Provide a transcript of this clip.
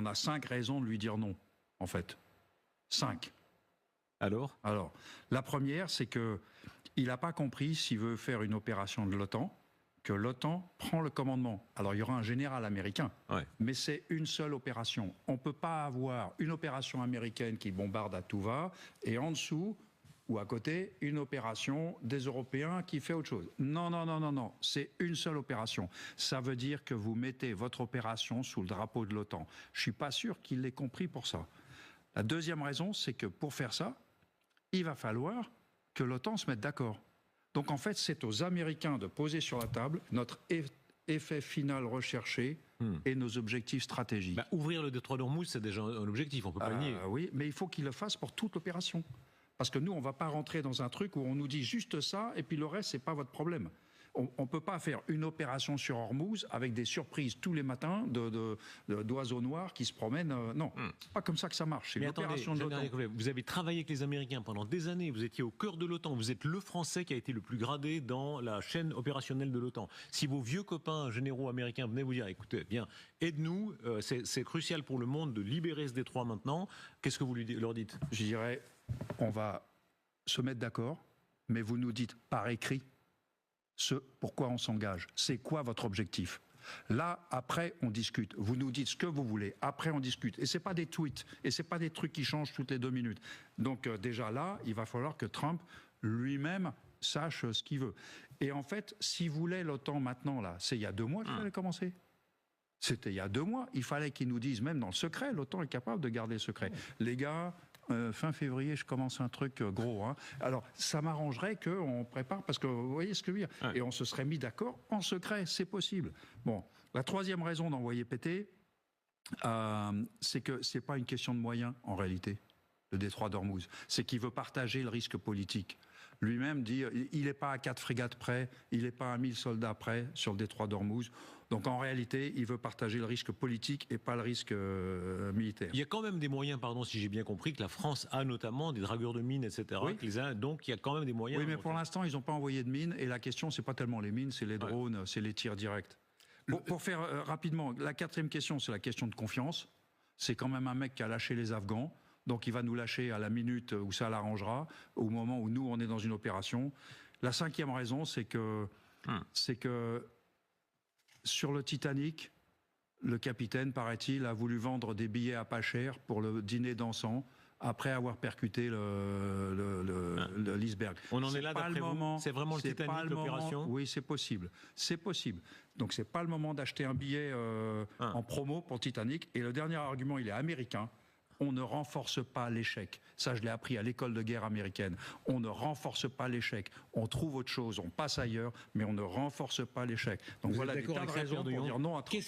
on a 5 raisons de lui dire non, en fait. 5. Alors, la première, c'est que il n'a pas compris s'il veut faire une opération de l'OTAN, que l'OTAN prend le commandement. Alors, il y aura un général américain, mais c'est une seule opération. On ne peut pas avoir une opération américaine qui bombarde à tout va, et en dessous, ou à côté, une opération des Européens qui fait autre chose. Non, c'est une seule opération. Ça veut dire que vous mettez votre opération sous le drapeau de l'OTAN. Je ne suis pas sûr qu'il l'ait compris pour ça. La deuxième raison, c'est que pour faire ça, il va falloir que l'OTAN se mette d'accord. Donc en fait, c'est aux Américains de poser sur la table notre effet final recherché et nos objectifs stratégiques. Ouvrir le détroit d'Ormuz, c'est déjà un objectif, on ne peut pas le nier. Oui, mais il faut qu'ils le fassent pour toute l'opération. Parce que nous, on ne va pas rentrer dans un truc où on nous dit juste ça, et puis le reste, ce n'est pas votre problème. On ne peut pas faire une opération sur Ormuz avec des surprises tous les matins d'oiseaux noirs qui se promènent. Non, c'est pas comme ça que ça marche. C'est l'opération de l'OTAN. Vous avez travaillé avec les Américains pendant des années, vous étiez au cœur de l'OTAN, vous êtes le Français qui a été le plus gradé dans la chaîne opérationnelle de l'OTAN. Si vos vieux copains généraux américains venaient vous dire, écoutez, bien, aide-nous, c'est crucial pour le monde de libérer ce détroit maintenant, qu'est-ce que vous leur dites? Je dirais, on va se mettre d'accord, mais vous nous dites par écrit pourquoi on s'engage. C'est quoi votre objectif? Là, après, on discute. Vous nous dites ce que vous voulez. Après, on discute. Et c'est pas des tweets. Et c'est pas des trucs qui changent toutes les 2 minutes. Donc, déjà là, il va falloir que Trump lui-même sache ce qu'il veut. Et en fait, s'il voulait l'OTAN maintenant, là, c'est il y a 2 mois qu'il fallait commencer. C'était il y a 2 mois. Il fallait qu'ils nous disent, même dans le secret, l'OTAN est capable de garder le secret. Les gars, fin février, je commence un truc gros. Alors, ça m'arrangerait qu'on prépare, parce que vous voyez ce que je veux dire. Et on se serait mis d'accord en secret, c'est possible. Bon, la troisième raison d'envoyer péter, c'est que c'est pas une question de moyens, en réalité, le détroit d'Ormuz. C'est qu'il veut partager le risque politique. Lui-même dit, il n'est pas à 4 frégates près, il n'est pas à 1000 soldats près sur le détroit d'Ormuz. Donc en réalité, il veut partager le risque politique et pas le risque militaire. Il y a quand même des moyens, pardon, si j'ai bien compris, que la France a notamment des dragueurs de mines, etc. Oui. Donc il y a quand même des moyens. Oui, mais pour l'instant, ils n'ont pas envoyé de mines. Et la question, c'est pas tellement les mines, c'est les drones, c'est les tirs directs. Pour faire rapidement, la 4e question, c'est la question de confiance. C'est quand même un mec qui a lâché les Afghans. Donc il va nous lâcher à la minute où ça l'arrangera, au moment où nous, on est dans une opération. La 5e raison, c'est que sur le Titanic, le capitaine, paraît-il, a voulu vendre des billets à pas cher pour le dîner dansant, après avoir percuté l'iceberg. On en est là d'après vous? C'est vraiment le Titanic, l'opération? Oui, c'est possible. C'est possible. Donc c'est pas le moment d'acheter un billet en promo pour le Titanic. Et le dernier argument, il est américain. On ne renforce pas l'échec. Ça, je l'ai appris à l'école de guerre américaine. On ne renforce pas l'échec. On trouve autre chose, on passe ailleurs, mais on ne renforce pas l'échec. Donc voilà des tas de raisons pour dire non à Trump.